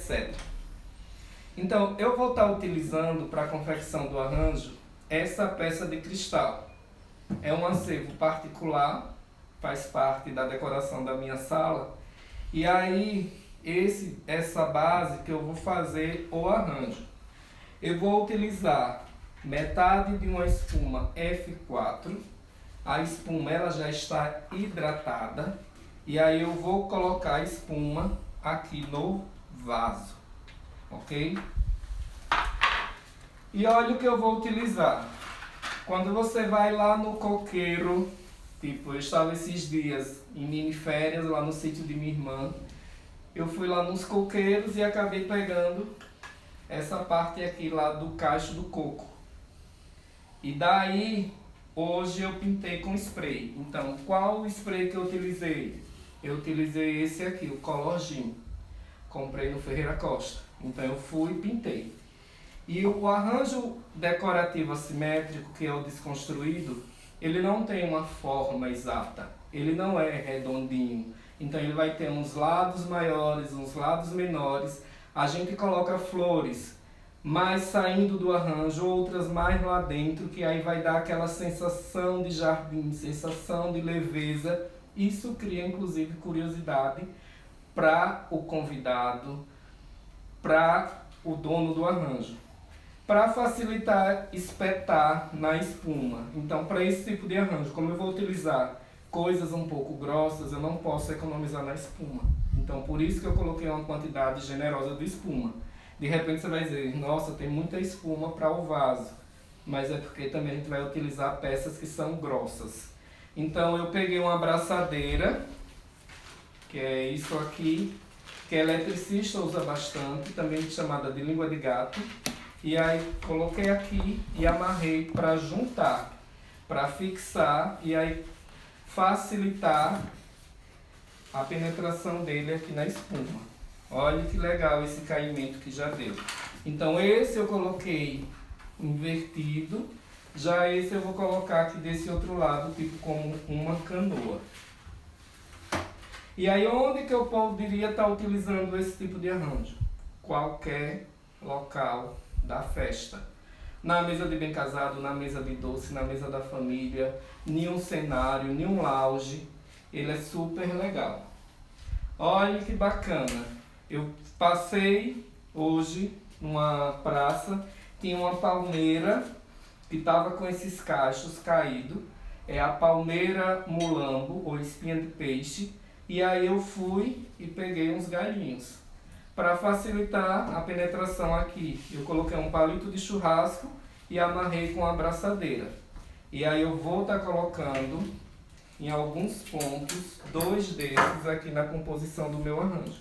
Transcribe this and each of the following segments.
etc. Então, eu vou estar utilizando para a confecção do arranjo essa peça de cristal. É um acervo particular, faz parte da decoração da minha sala. E aí, essa base que eu vou fazer o arranjo. Eu vou utilizar metade de uma espuma F4. A espuma ela já está hidratada. E aí eu vou colocar a espuma aqui no vaso. Ok? E olha o que eu vou utilizar. Quando você vai lá no coqueiro, tipo, eu estava esses dias em mini férias lá no sítio de minha irmã. Eu fui lá nos coqueiros e acabei pegando essa parte aqui lá do cacho do coco. E daí, hoje eu pintei com spray. Então, qual o spray que eu utilizei? Eu utilizei esse aqui, o Color Gin. Comprei no Ferreira Costa. Então eu fui e pintei. E o arranjo decorativo assimétrico, que é o desconstruído, ele não tem uma forma exata. Ele não é redondinho. Então ele vai ter uns lados maiores, uns lados menores. A gente coloca flores mais saindo do arranjo, outras mais lá dentro, que aí vai dar aquela sensação de jardim, sensação de leveza. Isso cria inclusive curiosidade para o convidado, para o dono do arranjo. Para facilitar, espetar na espuma. Então, para esse tipo de arranjo, como eu vou utilizar coisas um pouco grossas, eu não posso economizar na espuma. Então, por isso que eu coloquei uma quantidade generosa de espuma. De repente você vai dizer, nossa, tem muita espuma para o vaso. Mas é porque também a gente vai utilizar peças que são grossas. Então, eu peguei uma abraçadeira, que é isso aqui, que eletricista usa bastante, também chamada de língua de gato. E aí coloquei aqui e amarrei para juntar, para fixar e aí facilitar a penetração dele aqui na espuma. Olha que legal esse caimento que já deu. Então esse eu coloquei invertido, já esse eu vou colocar aqui desse outro lado, tipo como uma canoa. E aí onde que eu poderia estar utilizando esse tipo de arranjo? Qualquer local da festa. Na mesa de bem casado, na mesa de doce, na mesa da família, em um cenário, em um lounge. Ele é super legal. Olha que bacana. Eu passei hoje numa praça, tinha uma palmeira que estava com esses cachos caídos. É a palmeira mulambo, ou espinha de peixe. E aí eu fui e peguei uns galhinhos. Para facilitar a penetração aqui, eu coloquei um palito de churrasco e amarrei com a abraçadeira. E aí eu vou estar colocando em alguns pontos, 2 desses aqui na composição do meu arranjo.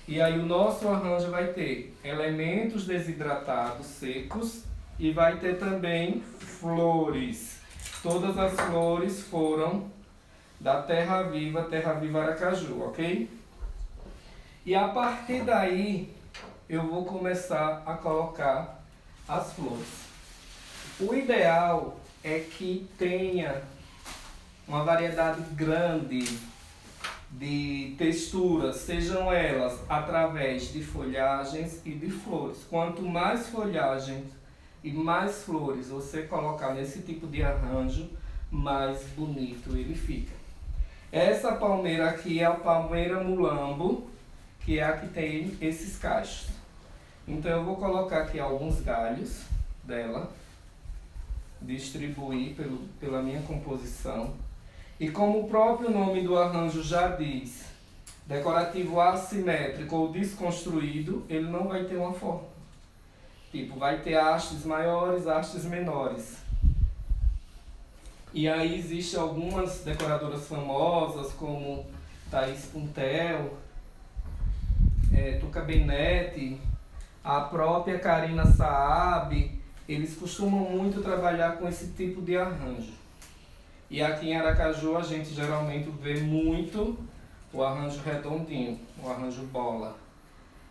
E aí o nosso arranjo vai ter elementos desidratados, secos, e vai ter também flores. Todas as flores foram da Terra Viva Aracaju, ok? E a partir daí, eu vou começar a colocar as flores. O ideal é que tenha uma variedade grande de texturas, sejam elas através de folhagens e de flores. Quanto mais folhagens e mais flores você colocar nesse tipo de arranjo, mais bonito ele fica. Essa palmeira aqui é a palmeira mulambo, que é a que tem esses cachos. Então eu vou colocar aqui alguns galhos dela, distribuir pela minha composição. E como o próprio nome do arranjo já diz, decorativo assimétrico ou desconstruído, ele não vai ter uma forma. Tipo, vai ter hastes maiores, hastes menores. E aí existem algumas decoradoras famosas, como Thaís Puntel, Tuca Benetti, a própria Karina Saab, eles costumam muito trabalhar com esse tipo de arranjo. E aqui em Aracaju a gente geralmente vê muito o arranjo redondinho, o arranjo bola.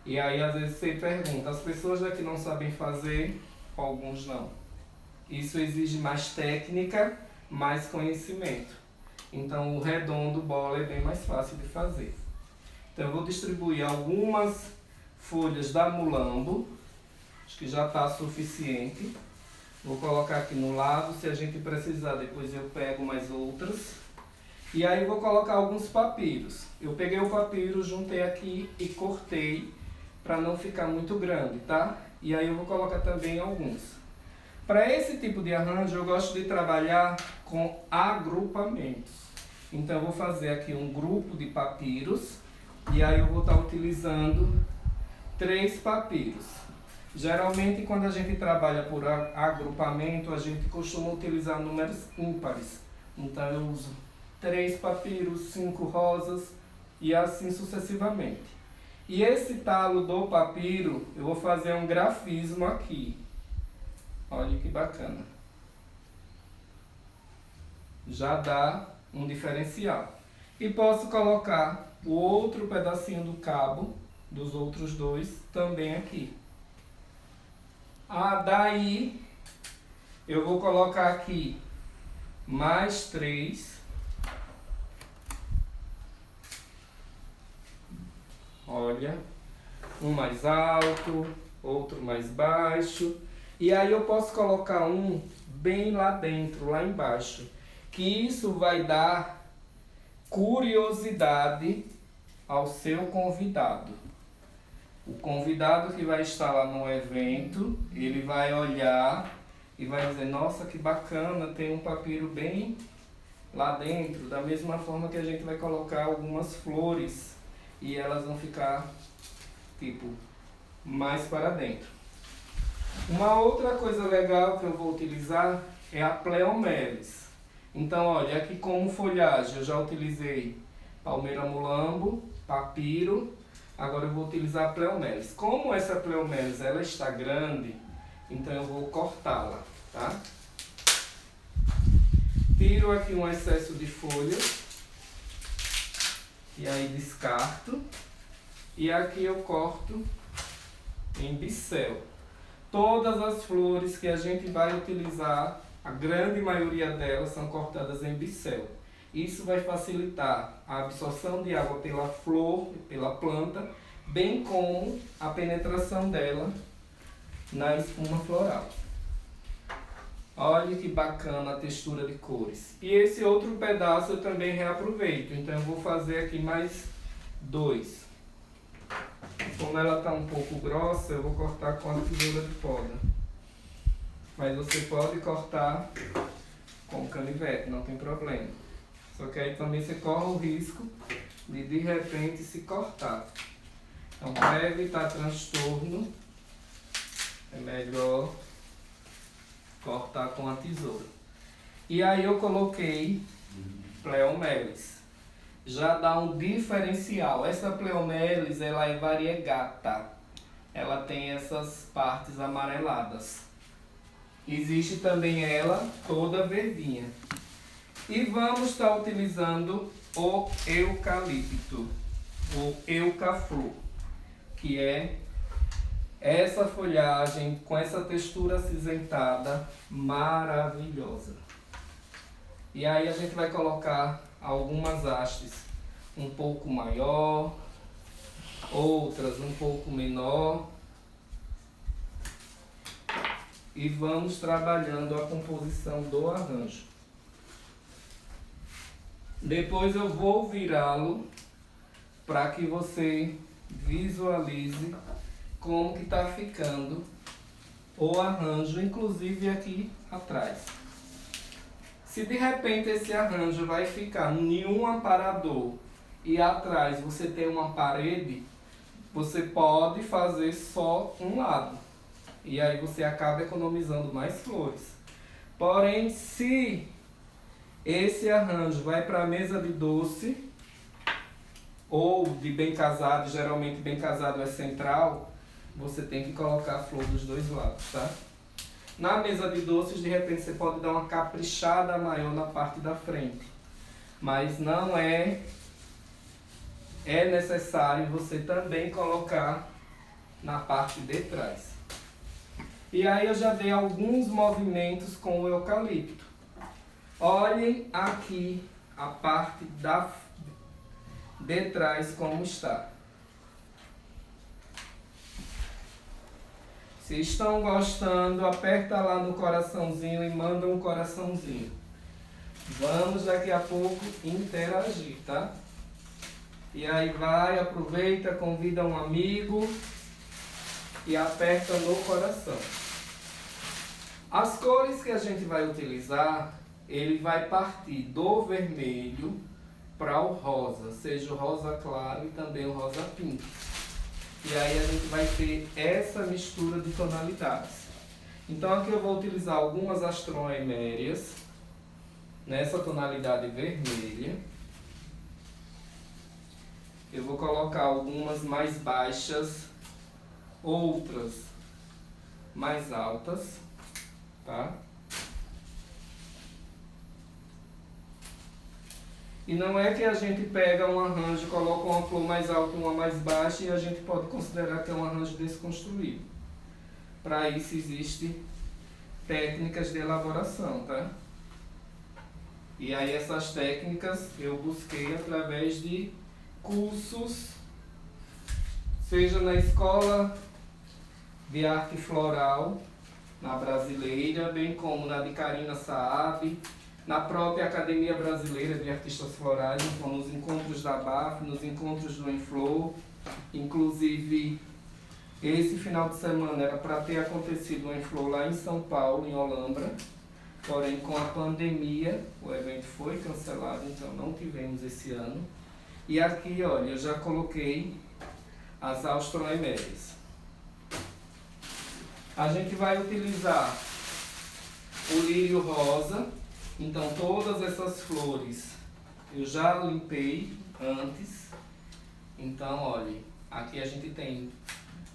E aí às vezes você pergunta, as pessoas daqui não sabem fazer, alguns não. Isso exige mais técnica, mais conhecimento. Então o redondo bola é bem mais fácil de fazer. Então eu vou distribuir algumas folhas da mulambo. Acho que já está suficiente. Vou colocar aqui no lado, se a gente precisar, depois eu pego mais outras. E aí vou colocar alguns papiros. Eu peguei o papiro, juntei aqui e cortei para não ficar muito grande, tá? E aí eu vou colocar também alguns. Para esse tipo de arranjo, eu gosto de trabalhar com agrupamentos. Então eu vou fazer aqui um grupo de papiros e aí eu vou estar utilizando 3 papiros. Geralmente quando a gente trabalha por agrupamento, a gente costuma utilizar números ímpares. Então eu uso 3 papiros, 5 rosas e assim sucessivamente. E esse talo do papiro, eu vou fazer um grafismo aqui. Olha que bacana. Já dá um diferencial. E posso colocar o outro pedacinho do cabo, dos outros 2, também aqui. Daí eu vou colocar aqui mais 3. Olha, um mais alto, outro mais baixo. E aí eu posso colocar um bem lá dentro, lá embaixo. Que isso vai dar curiosidade ao seu convidado. O convidado que vai estar lá no evento, ele vai olhar e vai dizer, nossa, que bacana, tem um papiro bem lá dentro. Da mesma forma que a gente vai colocar algumas flores e elas vão ficar, tipo, mais para dentro. Uma outra coisa legal que eu vou utilizar é a pleomelis. Então, olha, aqui como folhagem eu já utilizei palmeira mulambo, papiro. Agora eu vou utilizar a pleomelis. Como essa pleomelis ela está grande, então eu vou cortá-la, tá? Tiro aqui um excesso de folha. E aí descarto. E aqui eu corto em bicel. Todas as flores que a gente vai utilizar, a grande maioria delas são cortadas em bicel. Isso vai facilitar a absorção de água pela flor, pela planta, bem como a penetração dela na espuma floral. Olha que bacana a textura de cores. E esse outro pedaço eu também reaproveito, então eu vou fazer aqui mais 2. Como ela está um pouco grossa, eu vou cortar com a tesoura de poda. Mas você pode cortar com canivete, não tem problema. Só que aí também você corre o risco de repente se cortar. Então para evitar transtorno, é melhor cortar com a tesoura. E aí eu coloquei pleomelis. Já dá um diferencial. Essa pleomelis, ela é variegata. Ela tem essas partes amareladas. Existe também ela toda verdinha. E vamos estar utilizando o eucalipto, o eucaflor, que é essa folhagem com essa textura acinzentada maravilhosa. E aí a gente vai colocar algumas hastes um pouco maior, outras um pouco menor. E vamos trabalhando a composição do arranjo. Depois eu vou virá-lo para que você visualize como que está ficando o arranjo, inclusive aqui atrás. Se de repente esse arranjo vai ficar em um aparador e atrás você tem uma parede, você pode fazer só um lado. E aí você acaba economizando mais flores. Porém, se esse arranjo vai para a mesa de doce, ou de bem casado, geralmente bem casado é central, você tem que colocar a flor dos dois lados, tá? Na mesa de doces, de repente, você pode dar uma caprichada maior na parte da frente. Mas não é necessário você também colocar na parte de trás. E aí eu já dei alguns movimentos com o eucalipto. Olhem aqui a parte de trás como está. Se estão gostando, aperta lá no coraçãozinho e manda um coraçãozinho. Vamos daqui a pouco interagir, tá? E aí vai, aproveita, convida um amigo e aperta no coração. As cores que a gente vai utilizar, ele vai partir do vermelho para o rosa, seja o rosa claro e também o rosa pink. E aí a gente vai ter essa mistura de tonalidades. Então aqui eu vou utilizar algumas astroemérias nessa tonalidade vermelha. Eu vou colocar algumas mais baixas, outras mais altas, tá? E não é que a gente pega um arranjo, coloca uma flor mais alta e uma mais baixa e a gente pode considerar que é um arranjo desconstruído. Para isso existem técnicas de elaboração, tá? E aí essas técnicas eu busquei através de cursos, seja na Escola de Arte Floral, na Brasileira, bem como na de Karina Saab, na própria Academia Brasileira de Artistas Florais, nos encontros da BAF, nos encontros do Enflor. Inclusive, esse final de semana era para ter acontecido o Enflor lá em São Paulo, em Olambra. Porém, com a pandemia, o evento foi cancelado, então não tivemos esse ano. E aqui, olha, eu já coloquei as astroemérias. A gente vai utilizar o lírio rosa. Então todas essas flores eu já limpei antes. Então, olha, aqui a gente tem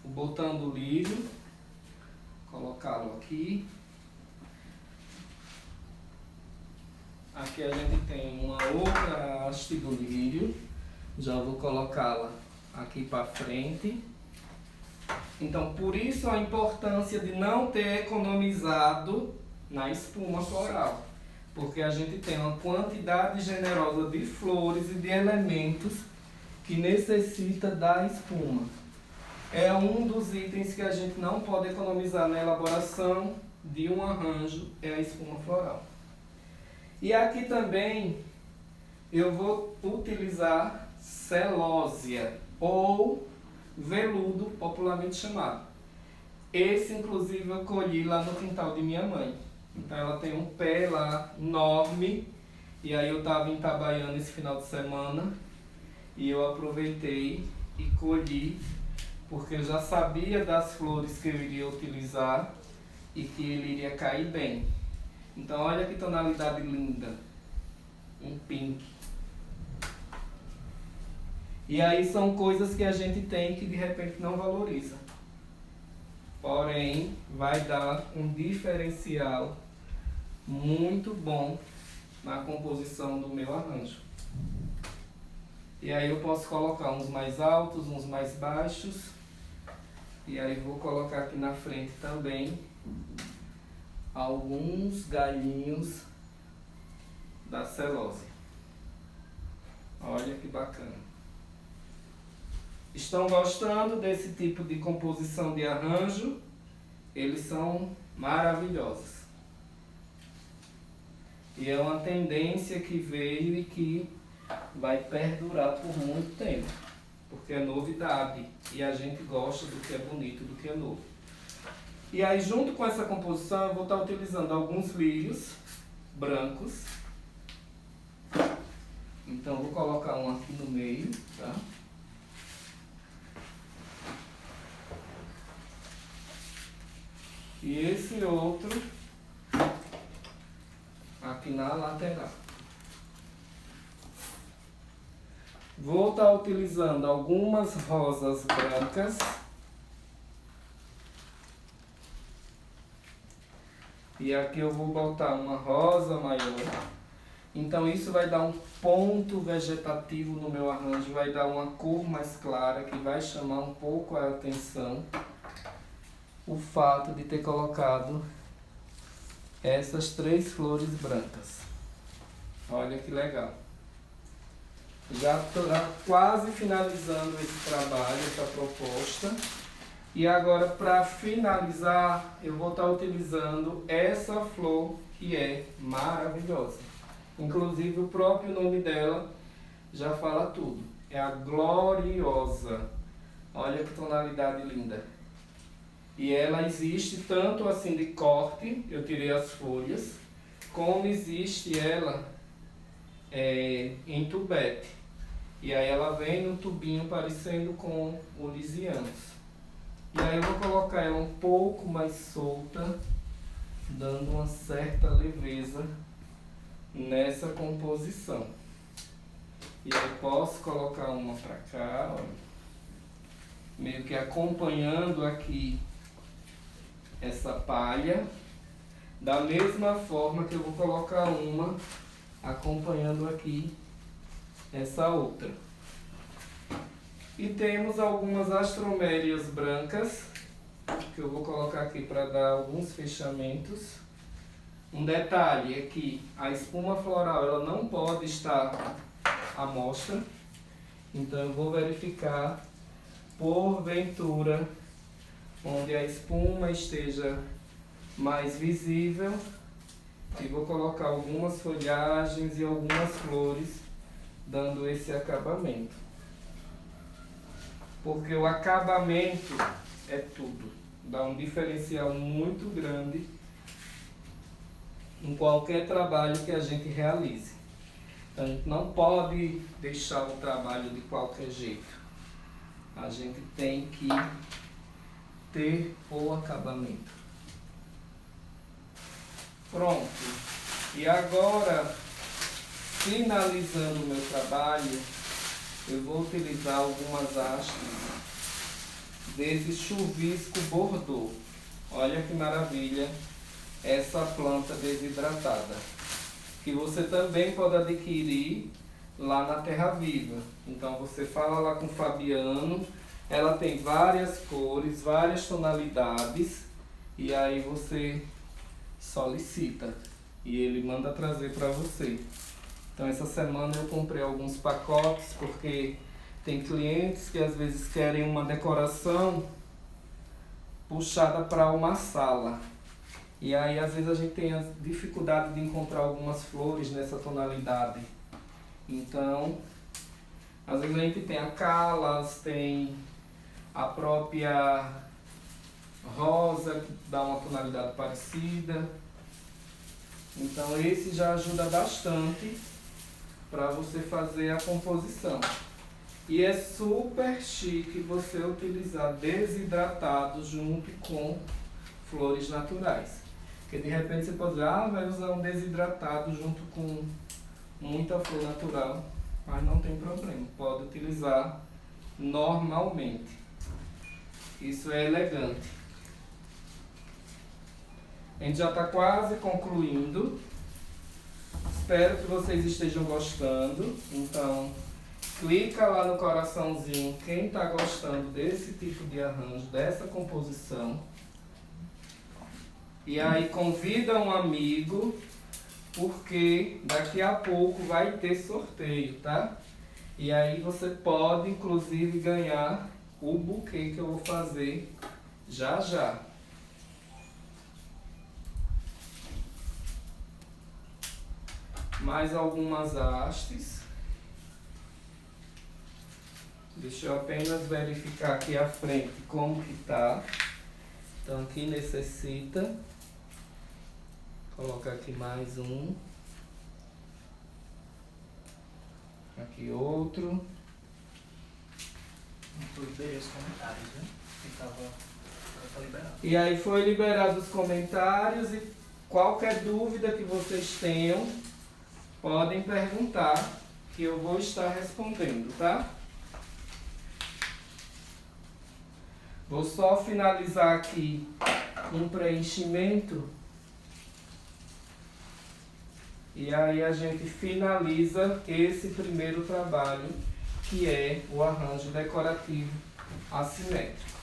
o botão do lírio, colocá-lo aqui. Aqui a gente tem uma outra haste do lírio, já vou colocá-la aqui para frente. Então, por isso a importância de não ter economizado na espuma floral, porque a gente tem uma quantidade generosa de flores e de elementos que necessita da espuma. É um dos itens que a gente não pode economizar na elaboração de um arranjo, é a espuma floral. E aqui também eu vou utilizar celósia ou veludo, popularmente chamado. Esse, inclusive, eu colhi lá no quintal de minha mãe. Então ela tem um pé lá enorme, e aí eu estava em Itabaiana esse final de semana e eu aproveitei e colhi, porque eu já sabia das flores que eu iria utilizar e que ele iria cair bem. Então olha que tonalidade linda, um pink. E aí são coisas que a gente tem que de repente não valoriza. Porém, vai dar um diferencial muito bom na composição do meu arranjo. E aí eu posso colocar uns mais altos, uns mais baixos. E aí vou colocar aqui na frente também alguns galhinhos da celose. Olha que bacana. Estão gostando desse tipo de composição de arranjo? Eles são maravilhosos. E é uma tendência que veio e que vai perdurar por muito tempo, porque é novidade e a gente gosta do que é bonito, do que é novo. E aí, junto com essa composição, eu vou estar utilizando alguns lírios brancos. Então, vou colocar um aqui no meio, tá? E esse outro aqui na lateral. Vou estar utilizando algumas rosas brancas. E aqui eu vou botar uma rosa maior. Então isso vai dar um ponto vegetativo no meu arranjo, vai dar uma cor mais clara, que vai chamar um pouco a atenção. O fato de ter colocado essas 3 flores brancas. Olha que legal. Já estou quase finalizando esse trabalho, essa proposta. E agora, para finalizar, eu vou estar utilizando essa flor que é maravilhosa. Inclusive, o próprio nome dela já fala tudo. É a Gloriosa. Olha que tonalidade linda. E ela existe tanto assim de corte, eu tirei as folhas, como existe ela em tubete. E aí ela vem no tubinho parecendo com o lisianos. E aí eu vou colocar ela um pouco mais solta, dando uma certa leveza nessa composição. E aí posso colocar uma pra cá, ó, meio que acompanhando aqui essa palha, da mesma forma que eu vou colocar uma acompanhando aqui essa outra. E temos algumas astromélias brancas, que eu vou colocar aqui para dar alguns fechamentos. Um detalhe é que a espuma floral ela não pode estar à mostra, então eu vou verificar porventura onde a espuma esteja mais visível e vou colocar algumas folhagens e algumas flores dando esse acabamento, porque o acabamento é tudo, dá um diferencial muito grande em qualquer trabalho que a gente realize. Então, a gente não pode deixar o trabalho de qualquer jeito, a gente tem que ter o acabamento. Pronto. E agora, finalizando o meu trabalho, eu vou utilizar algumas hastes desse chuvisco bordô. Olha que maravilha essa planta desidratada, que você também pode adquirir lá na Terra Viva. Então você fala lá com o Fabiano, ela tem várias cores, várias tonalidades, e aí você solicita e ele manda trazer para você. Então essa semana eu comprei alguns pacotes, porque tem clientes que às vezes querem uma decoração puxada para uma sala. E aí às vezes a gente tem a dificuldade de encontrar algumas flores nessa tonalidade. Então, às vezes a gente tem a Calas, tem a própria rosa, que dá uma tonalidade parecida. Então esse já ajuda bastante para você fazer a composição. E é super chique você utilizar desidratado junto com flores naturais. Porque de repente você pode dizer, vai usar um desidratado junto com muita flor natural, mas não tem problema, pode utilizar normalmente. Isso é elegante. A gente já está quase concluindo. Espero que vocês estejam gostando. Então, clica lá no coraçãozinho quem está gostando desse tipo de arranjo, dessa composição. E aí convida um amigo, porque daqui a pouco vai ter sorteio, tá? E aí você pode inclusive ganhar o buquê que eu vou fazer já já. Mais algumas hastes. Deixa eu apenas verificar aqui à frente como que tá. Então aqui necessita. Colocar aqui mais um. Aqui outro. Eu liberei os comentários, né? Que tava liberado. E aí foi liberado os comentários e qualquer dúvida que vocês tenham, podem perguntar que eu vou estar respondendo, tá? Vou só finalizar aqui um preenchimento. E aí a gente finaliza esse primeiro trabalho, que é o arranjo decorativo assimétrico.